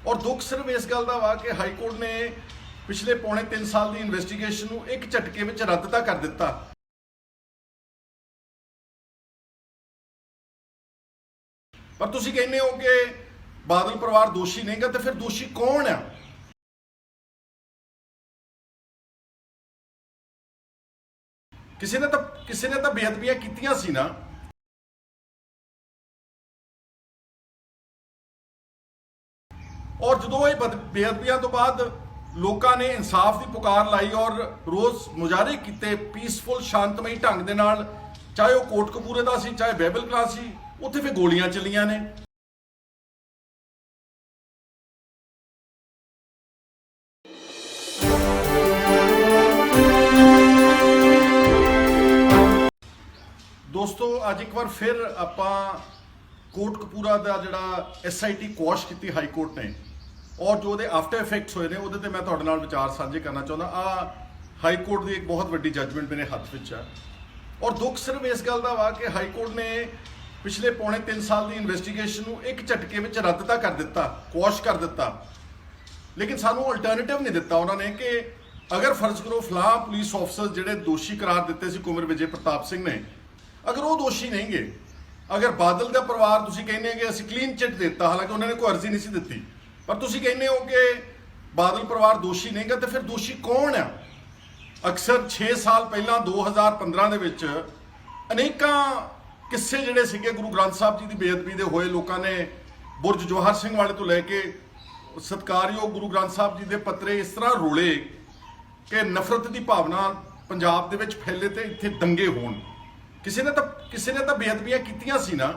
और दुख सिर्फ इस गल का वा कि हाई कोर्ट ने पिछले पौने 3 साल की इन्वेस्टिगेशन नूं एक झटके में रद्द तां कर दिता। पर तुसीं कहने हो कि बादल परिवार दोषी नहीं गा, तो फिर दोषी कौन है? किसी ने तो बेअदबियां कीतियां सी ना। और जो ये बेअदबियां तो बाद लोगों ने इंसाफ की पुकार लाई और रोज मुजाहरे किए पीसफुल शांतमई ढंग दे नाल, चाहे वह कोटकपूरे का सी चाहे बाइबल क्लास सी, उत्थे फिर गोलियां चलियां ने। दोस्तों अज एक बार फिर आपां कोटकपूरा का जिहड़ा SIT क्वाश की हाई कोर्ट ने और जो आफ्टर इफेक्ट्स होए ने उहदे ते मैं तुहाडे नाल विचार साझे करना चाहुंदा। हाई कोर्ट की एक बहुत वड्डी जजमेंट मेरे हत्थ विच है और दुख सिर्फ इस गल का वा कि हाई कोर्ट ने पिछले पौने 3 साल की इन्वेस्टिगेशन नूं एक झटके में रद्द तां कर दिता, क्वाश कर दिता। लेकिन सानू अल्टरनेटिव नहीं दिता उन्होंने कि अगर फर्ज करो फलां पुलिस ऑफिसर जिहड़े दोषी करार दिते सी कुंवर विजय प्रताप सिंह ने, अगर वो दोषी नहीं गे, अगर बादल का परिवार तुसीं कहने कि असीं क्लीन चिट दिता, हालांकि उन्होंने कोई अर्जी नहीं सी दिती, पर तुसीं कहने हो कि बादल परिवार दोषी नहीं गा, तो फिर दोषी कौन है? अक्सर 6 साल पहला 2015 दे विच अनेकां किस्से जिहड़े सीगे गुरु ग्रंथ साहब जी की बेअदबी दे होए, लोगों ने बुरज जोहर सिंह वाले तो लैके सत्कारयोग गुरु ग्रंथ साहब जी के पत्रे इस तरह रोले कि नफरत की भावना पंजाब दे विच फैले तो इत्थे दंगे होण। किसी ने तो बेअदबियां कीतियां सी ना।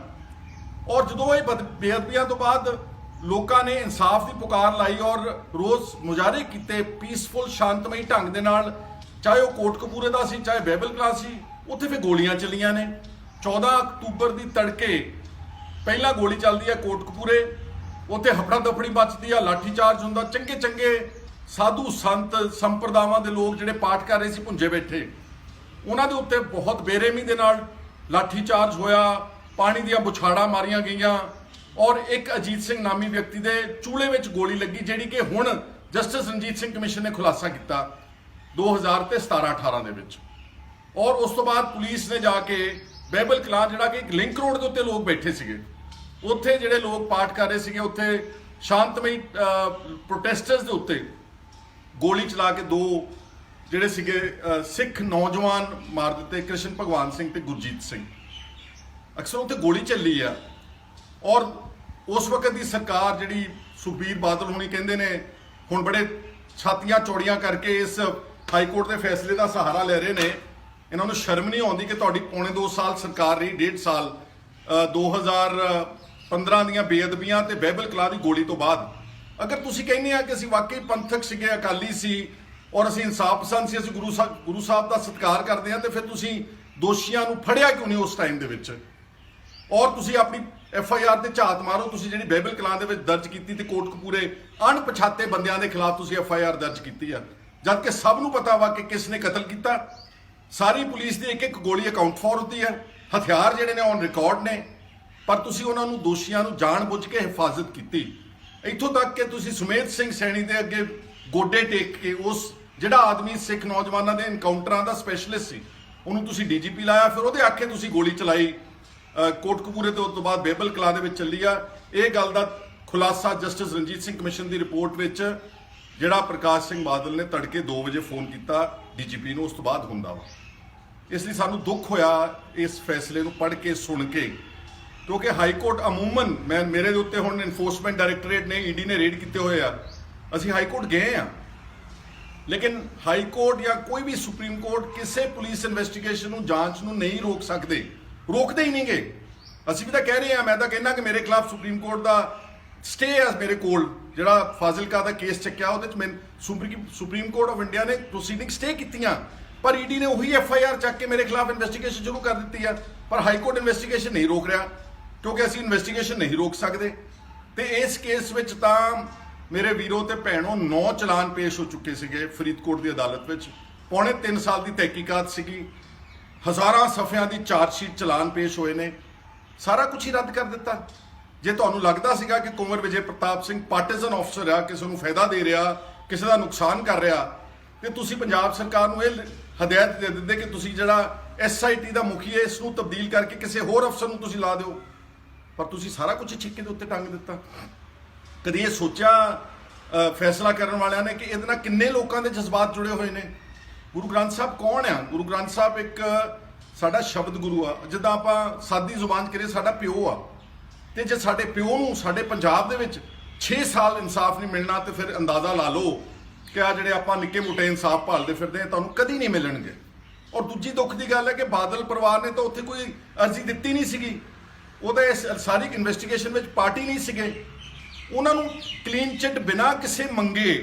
और जो ये बेअदबियां तो बाद लोगों ने इंसाफ की पुकार लाई और रोज मुजाहरे किए पीसफुल शांतमई ढंग दे नाल, चाहे वह कोटकपूरे का सी चाहे बाइबल क्लास सी, उत्थे फिर गोलियां चलियां ने। 14 अक्तूबर की तड़के पहला गोली चलती है कोटकपूरे, उत्थे हफड़ा दफड़ी मचती है, लाठीचार्ज होंदा, चंगे चंगे साधु संत संप्रदावां दे लोग जिहड़े पाठ कर रहे सी भुंजे बैठे, उन्हां दे उत्ते बहुत बेरहमी दे नाल लाठीचार्ज होया, पानी दियां बुछाड़ां मारियां गईयां और एक अजीत सिंह नामी व्यक्ति दे चूले विच गोली लगी, जिहड़ी कि हुण जस्टिस रणजीत सिंह कमीशन ने खुलासा किया 2017-18 दे विच। और उस तो बाद पुलिस ने जाके बाइबल क्लास जिहड़ा कि एक लिंक रोड के उत्ते लोग बैठे सीगे, उत्थे जिहड़े लोग पाठ कर रहे सीगे, उत्थे शांतमई प्रोटेस्टर्स दे उत्ते गोली चला के 2 जिहड़े सीगे सिख नौजवान मार दिते, कृष्ण भगवान सिंह ते गुरजीत सिंह। अक्सर उत्ते गोली चली है और उस वक्त की सरकार जिहड़ी सुखबीर बादल होनी कहंदे ने हुण बड़े छातियां चौड़ियां करके इस हाई कोर्ट के फैसले का सहारा ले रहे हैं। इन्होंने शर्म नहीं आती कि तुहाडी पौने 2 साल सरकार रही, 1.5 साल 2015 दीयां बेअदबियां ते बाइबल क्लास की गोली तो बाद अगर तुसीं कहने आ कि असीं वाकई पंथक सीगे, अकाली सी और असीं इंसाफ पसंद सी, असीं गुरु साहब का सत्कार करते हैं, तो फिर तुसीं दोषियों को फड़िया क्यों नहीं उस टाइम दे विच? और तुसीं अपनी FIR ते झात मारो, तुसीं जिहड़ी बाइबल क्लास दे विच दर्ज कीती ते कोटकपूरे अणपछाते बंदियां दे खिलाफ तुसीं FIR दर्ज कीती है, जबकि सब नूं पता वा कि किसने कतल किया। सारी पुलिस की एक एक गोली अकाउंट फॉर होती है, हथियार जिहड़े ने ऑन रिकॉर्ड ने, पर तुसीं उन्हां नूं दोषियों नूं जाण बुझ के हिफाजत की। इत्थों तक कि तुसीं सुमेध सिंह सैणी दे अगे गोडे टेक के उस जिहड़ा आदमी सिख नौजवानों के इनकाउंटरां का स्पैशलिस्ट सी, उन्होंने तुसीं DGP लाया, फिर उहदे आखे तुसीं गोली चलाई कोटकपूरे तो उस तो बाद बाइबल क्लास दे विच चली आ। इह गल दा खुलासा जस्टिस रणजीत सिंह कमीशन की रिपोर्ट विच जिहड़ा प्रकाश सिंह बादल ने तड़के 2 बजे फोन किया DGP नूं, उस तो बाद हुंदा वा। इसलिए सानू दुख होया इस फैसले नूं पढ़ के सुन के, क्योंकि हाई कोर्ट अमूमन मैं मेरे उत्ते हुण इनफोर्समेंट डायरैक्टरेट ने ED ने रेड किए हुए आ, असीं हाई कोर्ट गए हैं, लेकिन हाई कोर्ट या कोई भी सुप्रीम कोर्ट किसी पुलिस इन्वेस्टिगेशन नूं जांच नूं नहीं रोक सकते, रोकते ही नहीं गए। असीं भी तो कह रहे हैं, मैं तो कहना कि मेरे खिलाफ सुप्रीम कोर्ट का स्टे है, मेरे कोल जिहड़ा फाजिलका का केस चक्या उहदे सुप्रीम कोर्ट ऑफ इंडिया ने प्रोसीडिंग स्टे कीतियां, पर ED ने वही FIR चक के मेरे खिलाफ इन्वेस्टिगेशन शुरू कर दी है। पर हाई कोर्ट इन्वेस्टिगेशन नहीं रोक रहा, क्योंकि असीं इन्वेस्टिगेशन नहीं रोक सकते। तो इस केस विच तां मेरे वीरों ते भैणों 9 चलान पेश हो चुके थे फरीदकोट की अदालत में। पौने 3 साल की तहकीकात सी, हज़ारां सफ़ियां की चार्जशीट चलान पेश होए ने, सारा कुछ ही रद्द कर दिता। ਜੇ ਤੁਹਾਨੂੰ ਲੱਗਦਾ ਸੀਗਾ ਕਿ ਕੁੰਵਰ ਵਿਜੇ ਪ੍ਰਤਾਪ ਸਿੰਘ ਪਾਰਟੀਜ਼ਨ ਅਫਸਰ ਆ, ਕਿਸੇ ਨੂੰ ਫਾਇਦਾ ਦੇ ਰਿਹਾ, ਕਿਸੇ ਦਾ ਨੁਕਸਾਨ ਕਰ ਰਿਹਾ, ਤੇ ਤੁਸੀਂ ਪੰਜਾਬ ਸਰਕਾਰ ਨੂੰ ਇਹ ਹਦਾਇਤ ਦੇ ਦਿੰਦੇ ਕਿ ਤੁਸੀਂ ਜਿਹੜਾ SIT ਦਾ ਮੁਖੀ ਹੈ ਇਸ ਨੂੰ ਤਬਦੀਲ ਕਰਕੇ ਕਿਸੇ ਹੋਰ ਅਫਸਰ ਨੂੰ ਤੁਸੀਂ ਲਾ ਦਿਓ। ਪਰ ਤੁਸੀਂ ਸਾਰਾ ਕੁਝ ਛਿੱਕੇ ਦੇ ਉੱਤੇ ਟੰਗ ਦਿੱਤਾ। ਕਦੀ ਇਹ ਸੋਚਿਆ ਫੈਸਲਾ ਕਰਨ ਵਾਲਿਆਂ ਨੇ ਕਿ ਇਹਦੇ ਨਾਲ ਕਿੰਨੇ ਲੋਕਾਂ ਦੇ ਜਜ਼ਬਾਤ ਜੁੜੇ ਹੋਏ ਨੇ? ਗੁਰੂ ਗ੍ਰੰਥ ਸਾਹਿਬ ਕੌਣ ਆ? ਗੁਰੂ ਗ੍ਰੰਥ ਸਾਹਿਬ ਇੱਕ ਸਾਡਾ ਸ਼ਬਦ ਗੁਰੂ ਆ, ਜਿੱਦਾਂ ਆਪਾਂ ਸਾਦੀ ਜ਼ੁਬਾਨ 'ਚ ਕਰੀਏ ਸਾਡਾ ਪਿਓ ਆ। ਤੇ ਜੇ ਸਾਡੇ ਪਿਓ ਨੂੰ ਸਾਡੇ ਪੰਜਾਬ ਦੇ ਵਿੱਚ 6 ਸਾਲ ਇਨਸਾਫ ਨਹੀਂ ਮਿਲਣਾ ਤੇ ਫਿਰ ਅੰਦਾਜ਼ਾ ਲਾ ਲਓ ਕਿ ਆ ਜਿਹੜੇ ਆਪਾਂ ਨਿੱਕੇ ਮੋਟੇ ਇਨਸਾਫ ਭਾਲਦੇ ਫਿਰਦੇ ਆ ਤੁਹਾਨੂੰ ਕਦੀ ਨਹੀਂ ਮਿਲਣਗੇ। ਔਰ ਦੂਜੀ ਦੁੱਖ ਦੀ ਗੱਲ ਹੈ ਕਿ ਬਾਦਲ ਪਰਿਵਾਰ ਨੇ ਤਾਂ ਉੱਥੇ ਕੋਈ ਅਰਜ਼ੀ ਦਿੱਤੀ ਨਹੀਂ ਸੀਗੀ, ਉਹਦਾ ਇਸ ਸਾਰੀ ਇਨਵੈਸਟੀਗੇਸ਼ਨ ਵਿੱਚ ਪਾਰਟੀ ਨਹੀਂ ਸੀਗੇ। ਉਹਨਾਂ ਨੂੰ ਕਲੀਨ ਚਿੱਟ ਬਿਨਾਂ ਕਿਸੇ ਮੰਗੇ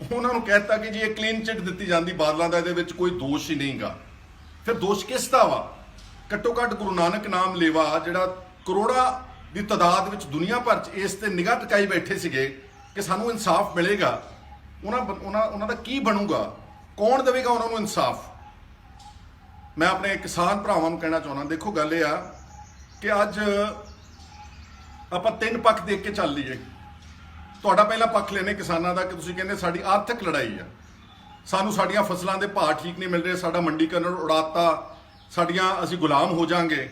ਉਹਨਾਂ ਨੂੰ ਕਹਿਤਾ ਕਿ ਜੀ ਇਹ ਕਲੀਨ ਚਿੱਟ ਦਿੱਤੀ ਜਾਂਦੀ ਬਾਦਲਾਂ ਦਾ, ਇਹਦੇ ਵਿੱਚ ਕੋਈ ਦੋਸ਼ ਹੀ ਨਹੀਂਗਾ। ਫਿਰ ਦੋਸ਼ ਕਿਸ ਦਾ ਵਾ? ਘੱਟੋ ਘੱਟ ਗੁਰੂ ਨਾਨਕ ਨਾਮ ਲੇਵਾ ਜਿਹੜਾ ਕਰੋੜਾਂ ਦੀ ਤਾਦਾਦ ਵਿੱਚ ਦੁਨੀਆ ਭਰ 'ਚ ਇਸ ਤੇ ਨਿਗਾਹ ਟਿਕਾਈ ਬੈਠੇ ਸੀਗੇ ਕਿ ਸਾਨੂੰ ਇਨਸਾਫ ਮਿਲੇਗਾ, ਉਹਨਾਂ ਦਾ ਕੀ ਬਣੂਗਾ? ਕੌਣ ਦੇਵੇਗਾ ਉਹਨਾਂ ਨੂੰ ਇਨਸਾਫ? ਮੈਂ ਆਪਣੇ ਕਿਸਾਨ ਭਰਾਵਾਂ ਨੂੰ ਕਹਿਣਾ ਚਾਹੁੰਦਾ, ਦੇਖੋ ਗੱਲ ਇਹ ਆ ਕਿ ਅੱਜ ਆਪਾਂ 3 ਪੱਖ ਦੇਖ ਕੇ ਚੱਲ ਲਈਏ। ਤੁਹਾਡਾ ਪਹਿਲਾ ਪੱਖ ਲੈਣੇ ਕਿਸਾਨਾਂ ਦਾ ਕਿ ਤੁਸੀਂ ਕਹਿੰਦੇ ਸਾਡੀ ਆਰਥਿਕ ਲੜਾਈ ਆ, ਸਾਨੂੰ ਸਾਡੀਆਂ ਫਸਲਾਂ ਦੇ ਭਾਅ ਠੀਕ ਨਹੀਂ ਮਿਲ ਰਹੇ, ਸਾਡਾ ਮੰਡੀਕਰਨ ਉਡਾਤਾ, ਅਸੀਂ ਗੁਲਾਮ ਹੋ ਜਾਾਂਗੇ।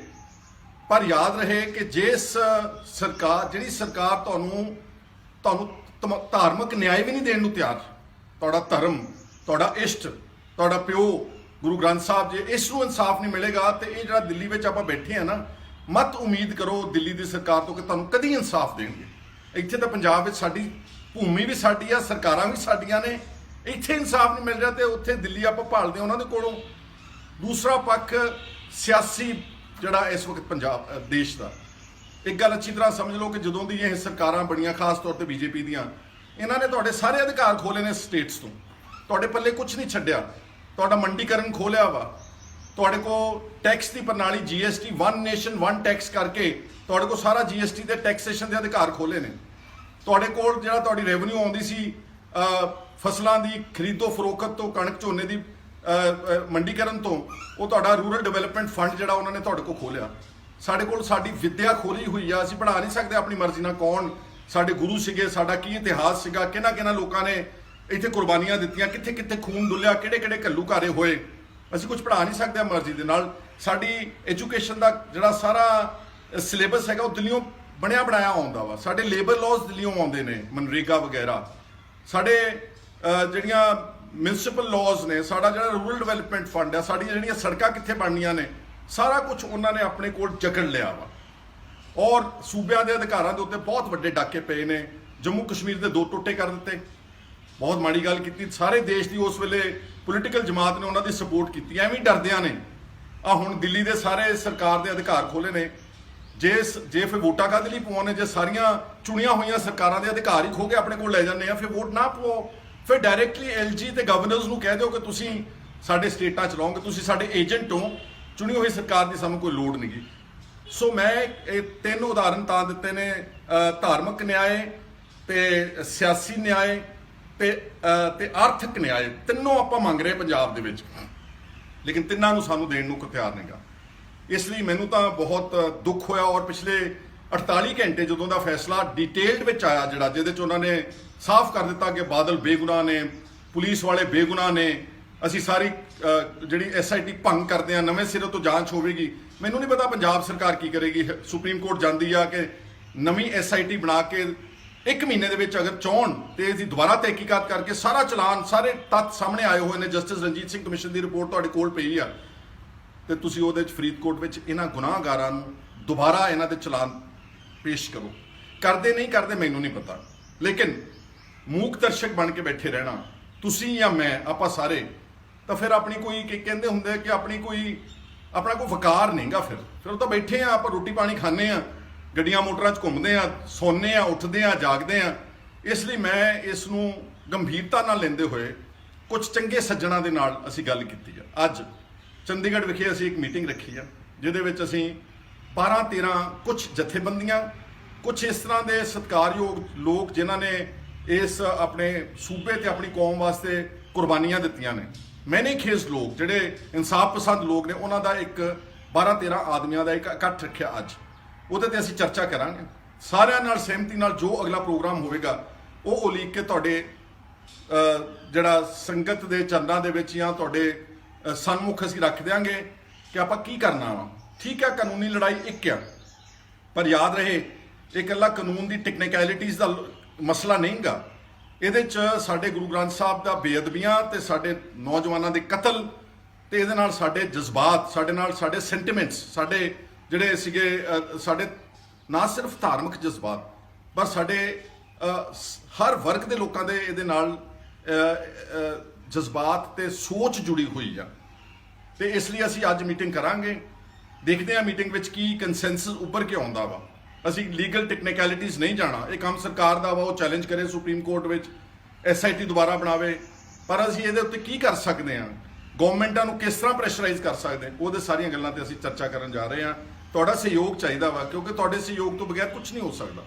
ਪਰ ਯਾਦ ਰਹੇ ਕਿ ਜਿਹੜੀ ਸਰਕਾਰ ਤੁਹਾਨੂੰ ਧਾਰਮਿਕ ਨਿਆਂ ਵੀ ਨਹੀਂ ਦੇਣ ਨੂੰ ਤਿਆਰ, ਤੁਹਾਡਾ ਧਰਮ, ਤੁਹਾਡਾ ਇਸ਼ਟ, ਤੁਹਾਡਾ ਪਿਓ ਗੁਰੂ ਗ੍ਰੰਥ ਸਾਹਿਬ, ਜੇ ਇਸ ਨੂੰ ਇਨਸਾਫ ਨਹੀਂ ਮਿਲੇਗਾ ਤੇ ਇਹ ਜਿਹੜਾ ਦਿੱਲੀ ਵਿੱਚ ਆਪਾਂ ਬੈਠੇ ਆ ਨਾ, ਮਤ ਉਮੀਦ ਕਰੋ ਦਿੱਲੀ ਦੀ ਸਰਕਾਰ ਤੋਂ ਕਿ ਤੁਹਾਨੂੰ ਕਦੀ ਇਨਸਾਫ ਦੇਣਗੇ। ਇੱਥੇ ਤਾਂ ਪੰਜਾਬ ਵਿੱਚ ਸਾਡੀ ਭੂਮੀ ਵੀ ਸਾਡੀ ਆ, ਸਰਕਾਰਾਂ ਵੀ ਸਾਡੀਆਂ ਨੇ, ਇੱਥੇ ਇਨਸਾਫ ਨਹੀਂ ਮਿਲ ਰਿਹਾ ਤੇ ਉੱਥੇ ਦਿੱਲੀ ਆਪਾਂ ਭਾਲਦੇ ਉਹਨਾਂ ਦੇ ਕੋਲੋਂ। ਦੂਸਰਾ ਪੱਖ ਸਿਆਸੀ ਜਿਹੜਾ ਇਸ ਵਕਤ ਪੰਜਾਬ ਦੇਸ਼ ਦਾ, ਇੱਕ ਗੱਲ ਅੱਛੀ ਤਰ੍ਹਾਂ ਸਮਝ ਲਓ ਕਿ ਜਦੋਂ ਦੀ ਇਹ ਸਰਕਾਰਾਂ ਬਣੀਆਂ, ਖਾਸ ਤੌਰ ਤੇ BJP ਦੀਆਂ, ਇਹਨਾਂ ਨੇ ਤੁਹਾਡੇ ਸਾਰੇ ਅਧਿਕਾਰ ਖੋਲੇ ਨੇ ਸਟੇਟਸ ਤੋਂ, ਤੁਹਾਡੇ ਪੱਲੇ ਕੁਝ ਨਹੀਂ ਛੱਡਿਆ। ਤੁਹਾਡਾ ਮੰਡੀਕਰਨ ਖੋਲਿਆ ਵਾ, ਤੁਹਾਡੇ ਕੋਲ ਟੈਕਸ ਦੀ ਪ੍ਰਣਾਲੀ GST, one nation one tax ਕਰਕੇ ਤੁਹਾਡੇ ਕੋਲ ਸਾਰਾ GST ਦੇ ਟੈਕਸੇਸ਼ਨ ਦੇ ਅਧਿਕਾਰ ਖੋਲੇ ਨੇ। ਤੁਹਾਡੇ ਕੋਲ ਜਿਹੜਾ ਤੁਹਾਡੀ ਰੈਵਨਿਊ ਆਉਂਦੀ ਸੀ ਫਸਲਾਂ ਦੀ ਖਰੀਦੋ ਫਰੋਖਤ ਤੋਂ, ਕਣਕ ਝੋਨੇ ਦੀ ਮੰਡੀਕਰਨ ਤੋਂ, ਉਹ ਤੁਹਾਡਾ ਰੂਰਲ ਡਿਵੈਲਪਮੈਂਟ ਫੰਡ ਜਿਹੜਾ ਉਹਨਾਂ ਨੇ ਤੁਹਾਡੇ ਕੋਲ ਖੋਲਿਆ। ਸਾਡੇ ਕੋਲ ਸਾਡੀ ਵਿੱਦਿਆ ਖੋਲੀ ਹੋਈ ਆ, ਅਸੀਂ ਪੜ੍ਹਾ ਨਹੀਂ ਸਕਦੇ ਆਪਣੀ ਮਰਜ਼ੀ ਨਾਲ ਕੌਣ ਸਾਡੇ ਗੁਰੂ ਸੀਗੇ, ਸਾਡਾ ਕੀ ਇਤਿਹਾਸ ਸੀਗਾ, ਕਿਹਨਾਂ ਲੋਕਾਂ ਨੇ ਇੱਥੇ ਕੁਰਬਾਨੀਆਂ ਦਿੱਤੀਆਂ, ਕਿੱਥੇ ਕਿੱਥੇ ਖੂਨ ਡੁੱਲਿਆ, ਕਿਹੜੇ ਘੱਲੂਘਾਰੇ ਹੋਏ, ਅਸੀਂ ਕੁਝ ਪੜ੍ਹਾ ਨਹੀਂ ਸਕਦੇ ਮਰਜ਼ੀ ਦੇ ਨਾਲ। ਸਾਡੀ ਐਜੂਕੇਸ਼ਨ ਦਾ ਜਿਹੜਾ ਸਾਰਾ ਸਿਲੇਬਸ ਹੈਗਾ ਉਹ ਦਿੱਲੀੋਂ ਬਣਿਆ ਬਣਾਇਆ ਆਉਂਦਾ ਵਾ। ਸਾਡੇ ਲੇਬਰ ਲਾਜ਼ ਦਿੱਲੀੋਂ ਆਉਂਦੇ ਨੇ, ਮਨਰੇਗਾ ਵਗੈਰਾ, ਸਾਡੇ ਜਿਹੜੀਆਂ ਮਿਊਨਿਸਪਲ ਲਾਜ਼ ਨੇ, ਸਾਡਾ ਜਿਹੜਾ ਰੂਰਲ ਡਿਵੈਲਪਮੈਂਟ ਫੰਡ ਆ, ਸਾਡੀਆਂ ਜਿਹੜੀਆਂ ਸੜਕਾਂ ਕਿੱਥੇ ਬਣਨੀਆਂ ਨੇ, ਸਾਰਾ ਕੁਝ ਉਹਨਾਂ ਨੇ ਆਪਣੇ ਕੋਲ ਜਕੜ ਲਿਆ ਵਾ। ਔਰ ਸੂਬਿਆਂ ਦੇ ਅਧਿਕਾਰਾਂ ਦੇ ਉੱਤੇ ਬਹੁਤ ਵੱਡੇ ਡਾਕੇ ਪਏ ਨੇ। ਜੰਮੂ ਕਸ਼ਮੀਰ ਦੇ 2 ਟੋਟੇ ਕਰ ਦਿੱਤੇ, ਬਹੁਤ ਮਾੜੀ ਗੱਲ ਕੀਤੀ। ਸਾਰੇ ਦੇਸ਼ ਦੀ ਉਸ ਵੇਲੇ ਪੋਲੀਟੀਕਲ ਜਮਾਤ ਨੇ ਉਹਨਾਂ ਦੀ ਸਪੋਰਟ ਕੀਤੀ, ਐਵੇਂ ਡਰਦਿਆਂ ਨੇ। ਹੁਣ ਦਿੱਲੀ ਦੇ ਸਾਰੇ ਸਰਕਾਰ ਦੇ ਅਧਿਕਾਰ ਖੋਲੇ ਨੇ। ਜੇ ਫਿਰ ਵੋਟਾਂ ਕਾਹਦੇ ਲਈ ਪਵਾਉਣੇ? ਜੇ ਸਾਰੀਆਂ ਚੁਣੀਆਂ ਹੋਈਆਂ ਸਰਕਾਰਾਂ ਦੇ ਅਧਿਕਾਰ ਹੀ ਖੋ ਕੇ ਆਪਣੇ ਕੋਲ ਲੈ ਜਾਂਦੇ ਆ, ਫਿਰ ਵੋਟ ਨਾ ਪਵਾਓ। ਫਿਰ ਡਾਇਰੈਕਟਲੀ LG ਤੇ ਗਵਰਨਰਸ ਨੂੰ ਕਹਿ ਦਿਓ ਕਿ ਤੁਸੀਂ ਸਾਡੇ ਸਟੇਟਾਂ ਚਲਾਓਗੇ, ਤੁਸੀਂ ਸਾਡੇ ਏਜੰਟ ਹੋ, ਚੁਣੀ ਹੋਈ ਸਰਕਾਰ ਦੀ ਸਾਨੂੰ ਕੋਈ ਲੋੜ ਨਹੀਂ ਗੀ। ਸੋ ਮੈਂ ਇਹ 3 ਉਦਾਹਰਨ ਤਾਂ ਦਿੱਤੇ ਨੇ, ਧਾਰਮਿਕ ਨਿਆਂ ਤੇ ਸਿਆਸੀ ਨਿਆਂ ਤੇ ਆਰਥਿਕ ਨਿਆਂ, ਤਿੰਨੋਂ ਆਪਾਂ ਮੰਗ ਰਹੇ ਪੰਜਾਬ ਦੇ ਵਿੱਚ, ਲੇਕਿਨ ਤਿੰਨਾਂ ਨੂੰ ਸਾਨੂੰ ਦੇਣ ਨੂੰ ਕੋਈ ਤਿਆਰ ਨਹੀਂਗਾ। ਇਸ ਲਈ ਮੈਨੂੰ ਤਾਂ ਬਹੁਤ ਦੁੱਖ ਹੋਇਆ। ਔਰ ਪਿਛਲੇ 48 ਘੰਟੇ ਜਦੋਂ ਦਾ ਫੈਸਲਾ ਡਿਟੇਲਡ ਵਿੱਚ ਆਇਆ, ਜਿਹਦੇ 'ਚ ਉਹਨਾਂ ਨੇ ਸਾਫ਼ ਕਰ ਦਿੱਤਾ ਕਿ ਬਾਦਲ ਬੇਗੁਨਾਹ ਨੇ, ਪੁਲਿਸ ਵਾਲੇ ਬੇਗੁਨਾਹ ਨੇ, ਅਸੀਂ ਸਾਰੀ ਜਿਹੜੀ SIT ਭੰਗ ਕਰਦੇ ਆ, ਨਵੇਂ ਸਿਰੇ ਤੋਂ ਜਾਂਚ ਹੋਵੇਗੀ। ਮੈਨੂੰ ਨਹੀਂ ਪਤਾ ਪੰਜਾਬ ਸਰਕਾਰ ਕੀ ਕਰੇਗੀ। ਸੁਪਰੀਮ ਕੋਰਟ ਜਾਂਦੀ ਆ ਕਿ ਨਵੀਂ SIT ਬਣਾ ਕੇ 1 ਮਹੀਨੇ ਦੇ ਵਿੱਚ ਅਗਰ ਚਾਹਣ ਤੇ ਇਹਦੀ ਦੁਬਾਰਾ ਤਹਿਕੀਕਾਤ ਕਰਕੇ ਸਾਰਾ ਚਲਾਨ, ਸਾਰੇ ਤੱਥ ਸਾਹਮਣੇ ਆਏ ਹੋਏ ਨੇ। ਜਸਟਿਸ ਰਣਜੀਤ ਸਿੰਘ ਕਮਿਸ਼ਨ ਦੀ ਰਿਪੋਰਟ ਤੁਹਾਡੇ ਕੋਲ ਪਈ ਆ, ਤੇ ਤੁਸੀਂ ਉਹਦੇ 'ਚ ਫਰੀਦਕੋਟ ਵਿੱਚ ਇਹਨਾਂ ਗੁਨਾਹਗਾਰਾਂ ਨੂੰ ਦੁਬਾਰਾ ਇਹਨਾਂ ਦੇ ਚਲਾਨ ਪੇਸ਼ ਕਰੋ। ਕਰਦੇ ਨਹੀਂ ਕਰਦੇ ਮੈਨੂੰ ਨਹੀਂ ਪਤਾ, ਲੇਕਿਨ ਮੂਕ ਦਰਸ਼ਕ ਬਣ ਕੇ ਬੈਠੇ ਰਹਿਣਾ ਤੁਸੀਂ ਜਾਂ ਮੈਂ, ਆਪਾਂ ਸਾਰੇ, ਤਾਂ ਫਿਰ ਆਪਣੀ ਕੋਈ ਕਹਿੰਦੇ ਹੁੰਦੇ ਕਿ ਆਪਣਾ ਕੋਈ ਵਕਾਰ ਨਹੀਂਗਾ। ਫਿਰ ਉਹ ਤਾਂ ਬੈਠੇ ਆ, ਆਪਾਂ ਰੋਟੀ ਪਾਣੀ ਖਾਂਦੇ ਆ, ਗੱਡੀਆਂ ਮੋਟਰਾਂ 'ਚ ਘੁੰਮਦੇ ਆ, ਸੌਂਦੇ ਆ, ਉੱਠਦੇ ਆ, ਜਾਗਦੇ ਆ। ਇਸ ਲਈ ਮੈਂ ਇਸ ਨੂੰ ਗੰਭੀਰਤਾ ਨਾਲ ਲੈਂਦੇ ਹੋਏ ਕੁਝ ਚੰਗੇ ਸੱਜਣਾਂ ਦੇ ਨਾਲ ਅਸੀਂ ਗੱਲ ਕੀਤੀ ਆ। ਅੱਜ ਚੰਡੀਗੜ੍ਹ ਵਿਖੇ ਅਸੀਂ ਇੱਕ ਮੀਟਿੰਗ ਰੱਖੀ ਆ, ਜਿਹਦੇ ਵਿੱਚ ਅਸੀਂ 12-13 ਕੁਝ ਜਥੇਬੰਦੀਆਂ, ਕੁਝ ਇਸ ਤਰ੍ਹਾਂ ਦੇ ਸਤਿਕਾਰਯੋਗ ਲੋਕ ਜਿਨ੍ਹਾਂ ਨੇ ਇਸ ਆਪਣੇ ਸੂਬੇ ਤੇ ਆਪਣੀ ਕੌਮ ਵਾਸਤੇ ਕੁਰਬਾਨੀਆਂ ਦਿੱਤੀਆਂ ਨੇ, ਮੈਨੇਖੇਜ਼ ਲੋਕ ਜਿਹੜੇ ਇਨਸਾਫ ਪਸੰਦ ਲੋਕ ਨੇ, ਉਹਨਾਂ ਦਾ ਇੱਕ 12-13 ਆਦਮੀਆਂ ਦਾ ਇੱਕ ਇਕੱਠ ਰੱਖਿਆ ਅੱਜ। ਉਹਦੇ ਤੇ ਅਸੀਂ ਚਰਚਾ ਕਰਾਂਗੇ। ਸਾਰਿਆਂ ਨਾਲ ਸਹਿਮਤੀ ਨਾਲ ਜੋ ਅਗਲਾ ਪ੍ਰੋਗਰਾਮ ਹੋਵੇਗਾ ਉਹ ਉਲੀਕ ਕੇ ਤੁਹਾਡੇ ਜਿਹੜਾ ਸੰਗਤ ਦੇ ਚਰਨਾਂ ਦੇ ਵਿੱਚ ਜਾਂ ਤੁਹਾਡੇ ਸਨਮੁਖ ਅਸੀਂ ਰੱਖ ਦਿਆਂਗੇ ਕਿ ਆਪਾਂ ਕੀ ਕਰਨਾ ਵਾ। ਠੀਕ ਹੈ, ਕਾਨੂੰਨੀ ਲੜਾਈ ਇੱਕ ਆ, ਪਰ ਯਾਦ ਰਹੇ ਇਹ ਇਕੱਲਾ ਕਾਨੂੰਨ ਦੀ ਟੈਕਨੀਕੈਲਿਟੀਜ਼ ਦਾ ਮਸਲਾ ਨਹੀਂਗਾ। ਇਹਦੇ 'ਚ ਸਾਡੇ ਗੁਰੂ ਗ੍ਰੰਥ ਸਾਹਿਬ ਦਾ ਬੇਅਦਬੀਆਂ ਤੇ ਸਾਡੇ ਨੌਜਵਾਨਾਂ ਦੇ ਕਤਲ ਤੇ ਇਹਦੇ ਨਾਲ ਸਾਡੇ ਜਜ਼ਬਾਤ, ਸਾਡੇ ਨਾਲ ਸਾਡੇ ਸੈਂਟੀਮੈਂਟਸ, ਸਾਡੇ ਜਿਹੜੇ ਸੀਗੇ ਸਾਡੇ ਨਾ ਸਿਰਫ ਧਾਰਮਿਕ ਜਜ਼ਬਾਤ ਪਰ ਸਾਡੇ ਹਰ ਵਰਗ ਦੇ ਲੋਕਾਂ ਦੇ ਇਹਦੇ ਨਾਲ ਜਜ਼ਬਾਤ ਤੇ ਸੋਚ ਜੁੜੀ ਹੋਈ ਆ। ਤੇ ਇਸ ਲਈ ਅਸੀਂ ਅੱਜ ਮੀਟਿੰਗ ਕਰਾਂਗੇ, ਦੇਖਦੇ ਹਾਂ ਮੀਟਿੰਗ ਵਿੱਚ ਕੀ ਕੰਸੈਂਸਸ ਉੱਪਰ ਕੇ ਆਉਂਦਾ ਵਾ। ਅਸੀਂ ਲੀਗਲ ਟੈਕਨੀਕੈਲਿਟੀਜ਼ ਨਹੀਂ ਜਾਣਾ, ਇਹ ਕੰਮ ਸਰਕਾਰ ਦਾ ਵਾ, ਉਹ ਚੈਲੰਜ ਕਰੇ ਸੁਪਰੀਮ ਕੋਰਟ ਵਿੱਚ, SIT ਦੁਬਾਰਾ ਬਣਾਵੇ, ਪਰ ਅਸੀਂ ਇਹਦੇ ਉੱਤੇ ਕੀ ਕਰ ਸਕਦੇ ਹਾਂ, ਗਵਰਨਮੈਂਟਾਂ ਨੂੰ ਕਿਸ ਤਰ੍ਹਾਂ ਪ੍ਰੈਸ਼ਰਾਈਜ਼ ਕਰ ਸਕਦੇ, ਉਹਦੇ ਸਾਰੀਆਂ ਗੱਲਾਂ ਤੇ ਅਸੀਂ ਚਰਚਾ ਕਰਨ ਜਾ ਰਹੇ ਹਾਂ। ਤੁਹਾਡਾ ਸਹਿਯੋਗ ਚਾਹੀਦਾ ਵਾ, ਕਿਉਂਕਿ ਤੁਹਾਡੇ ਸਹਿਯੋਗ ਤੋਂ ਬਗੈਰ ਕੁਝ ਨਹੀਂ ਹੋ ਸਕਦਾ।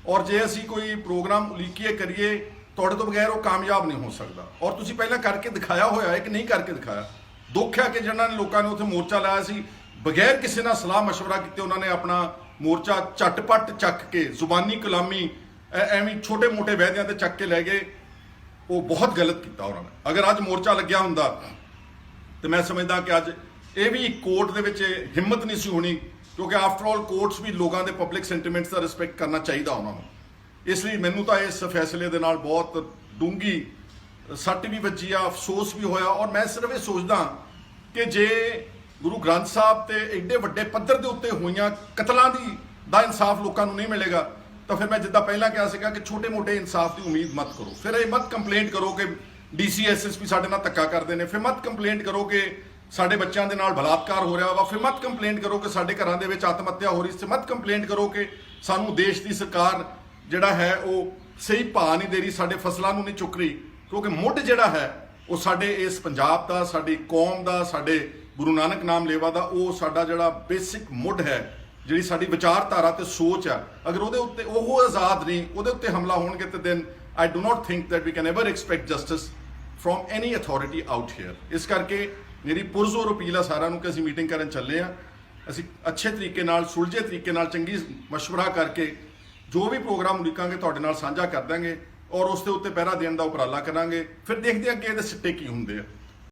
ਔਰ ਜੇ ਅਸੀਂ ਕੋਈ ਪ੍ਰੋਗਰਾਮ ਉਲੀਕੀਏ ਕਰੀਏ ਤੁਹਾਡੇ ਤੋਂ ਬਗੈਰ ਉਹ ਕਾਮਯਾਬ ਨਹੀਂ ਹੋ ਸਕਦਾ। ਔਰ ਤੁਸੀਂ ਪਹਿਲਾਂ ਕਰਕੇ ਦਿਖਾਇਆ ਹੋਇਆ ਹੈ ਕਿ ਨਹੀਂ ਕਰਕੇ ਦਿਖਾਇਆ। ਦੁੱਖ ਹੈ ਕਿ ਜਿਹਨਾਂ ਨੇ ਲੋਕਾਂ ਨੇ ਉੱਥੇ ਮੋਰਚਾ ਲਾਇਆ ਸੀ ਬਗੈਰ ਕਿਸੇ ਨਾਲ ਸਲਾਹ ਮਸ਼ਵਰਾ ਕੀਤੇ ਉਹਨਾਂ ਨੇ ਆਪਣਾ ਮੋਰਚਾ ਝਟਪਟ ਚੱਕ ਕੇ ਜ਼ੁਬਾਨੀ ਕਲਾਮੀ ਐਵੇਂ ਛੋਟੇ ਮੋਟੇ ਵਾਅਦਿਆਂ ਤੇ ਚੱਕ ਕੇ ਲੈ ਗਏ। ਉਹ ਬਹੁਤ ਗਲਤ ਕੀਤਾ ਉਹਨਾਂ ਨੇ। ਅਗਰ ਅੱਜ ਮੋਰਚਾ ਲੱਗਿਆ ਹੁੰਦਾ ਤੇ ਮੈਂ ਸਮਝਦਾ ਕਿ ਅੱਜ ਇਹ ਵੀ ਕੋਰਟ ਦੇ ਵਿੱਚ ਹਿੰਮਤ ਨਹੀਂ ਸੀ ਹੋਣੀ, ਕਿਉਂਕਿ ਆਫਟਰ ਆਲ ਕੋਰਟਸ ਵੀ ਲੋਕਾਂ ਦੇ ਪਬਲਿਕ ਸੈਂਟੀਮੈਂਟਸ ਦਾ ਰਿਸਪੈਕਟ ਕਰਨਾ ਚਾਹੀਦਾ ਉਹਨਾਂ ਨੂੰ। ਇਸ ਲਈ ਮੈਨੂੰ ਤਾਂ ਇਸ ਫੈਸਲੇ ਦੇ ਨਾਲ ਬਹੁਤ ਡੂੰਘੀ ਸੱਟ ਵੀ ਵੱਜੀ ਆ, ਅਫਸੋਸ ਵੀ ਹੋਇਆ। ਔਰ ਮੈਂ ਸਿਰਫ ਇਹ ਸੋਚਦਾ ਕਿ ਜੇ ਗੁਰੂ ਗ੍ਰੰਥ ਸਾਹਿਬ ਤੇ ਐਡੇ ਵੱਡੇ ਪੱਧਰ ਦੇ ਉੱਤੇ ਹੋਈਆਂ ਕਤਲਾਂ ਦਾ ਇਨਸਾਫ ਲੋਕਾਂ ਨੂੰ ਨਹੀਂ ਮਿਲੇਗਾ ਤਾਂ ਫਿਰ ਮੈਂ ਜਿੱਦਾਂ ਪਹਿਲਾਂ ਕਿਹਾ ਸੀਗਾ ਕਿ ਛੋਟੇ-ਮੋਟੇ ਇਨਸਾਫ ਦੀ ਉਮੀਦ ਮਤ ਕਰੋ। ਫਿਰ ਇਹ ਮਤ ਕੰਪਲੇਂਟ ਕਰੋ ਕਿ DC SSP ਸਾਡੇ ਨਾਲ ਧੱਕਾ ਕਰਦੇ ਨੇ, ਫਿਰ ਮਤ ਕੰਪਲੇਂਟ ਕਰੋ ਕਿ ਸਾਡੇ ਬੱਚਿਆਂ ਦੇ ਨਾਲ ਬਲਾਤਕਾਰ ਹੋ ਰਿਹਾ ਵਾ, ਫਿਰ ਮਤ ਕੰਪਲੇਂਟ ਕਰੋ ਕਿ ਸਾਡੇ ਘਰਾਂ ਦੇ ਵਿੱਚ ਆਤਮ ਹੱਤਿਆ ਹੋ ਰਹੀ ਸੀ, ਮਤ ਕੰਪਲੇਂਟ ਕਰੋ ਕਿ ਸਾਨੂੰ ਦੇਸ਼ ਦੀ ਸਰਕਾਰ ਜਿਹੜਾ ਹੈ ਉਹ ਸਹੀ ਭਾਅ ਨਹੀਂ ਦੇ ਰਹੀ, ਸਾਡੇ ਫਸਲਾਂ ਨੂੰ ਨਹੀਂ ਚੁੱਕ ਰਹੀ। ਕਿਉਂਕਿ ਮੁੱਢ ਜਿਹੜਾ ਹੈ ਉਹ ਸਾਡੇ ਇਸ ਪੰਜਾਬ ਦਾ, ਸਾਡੀ ਕੌਮ ਦਾ, ਸਾਡੇ ਗੁਰੂ ਨਾਨਕ ਨਾਮ ਲੇਵਾ ਦਾ, ਉਹ ਸਾਡਾ ਜਿਹੜਾ ਬੇਸਿਕ ਮੁੱਢ ਹੈ, ਜਿਹੜੀ ਸਾਡੀ ਵਿਚਾਰਧਾਰਾ ਤੇ ਸੋਚ ਆ, ਅਗਰ ਉਹਦੇ ਉੱਤੇ ਉਹ ਆਜ਼ਾਦ ਨਹੀਂ, ਉਹਦੇ ਉੱਤੇ ਹਮਲਾ ਹੋਣਗੇ ਤੇ then I do not think that we can ever expect justice from any authority out here. ਇਸ ਕਰਕੇ ਮੇਰੀ ਪੁਰਜ਼ੋਰ ਅਪੀਲ ਆ ਸਾਰਿਆਂ ਨੂੰ ਕਿ ਅਸੀਂ ਮੀਟਿੰਗ ਕਰਨ ਚੱਲੇ ਆ। ਅਸੀਂ ਅੱਛੇ ਤਰੀਕੇ ਨਾਲ, ਸੁਲਝੇ ਤਰੀਕੇ ਨਾਲ, ਚੰਗੀ ਮਸ਼ਵਰਾ ਕਰਕੇ ਜੋ ਵੀ ਪ੍ਰੋਗਰਾਮ ਉਲੀਕਾਂਗੇ ਤੁਹਾਡੇ ਨਾਲ ਸਾਂਝਾ ਕਰ ਦਾਂਗੇ ਔਰ ਉਸ ਦੇ ਉੱਤੇ ਪਹਿਰਾ ਦੇਣ ਦਾ ਉਪਰਾਲਾ ਕਰਾਂਗੇ। ਫਿਰ ਦੇਖਦੇ ਹਾਂ ਕਿ ਇਹਦੇ ਸਿੱਟੇ ਕੀ ਹੁੰਦੇ ਆ।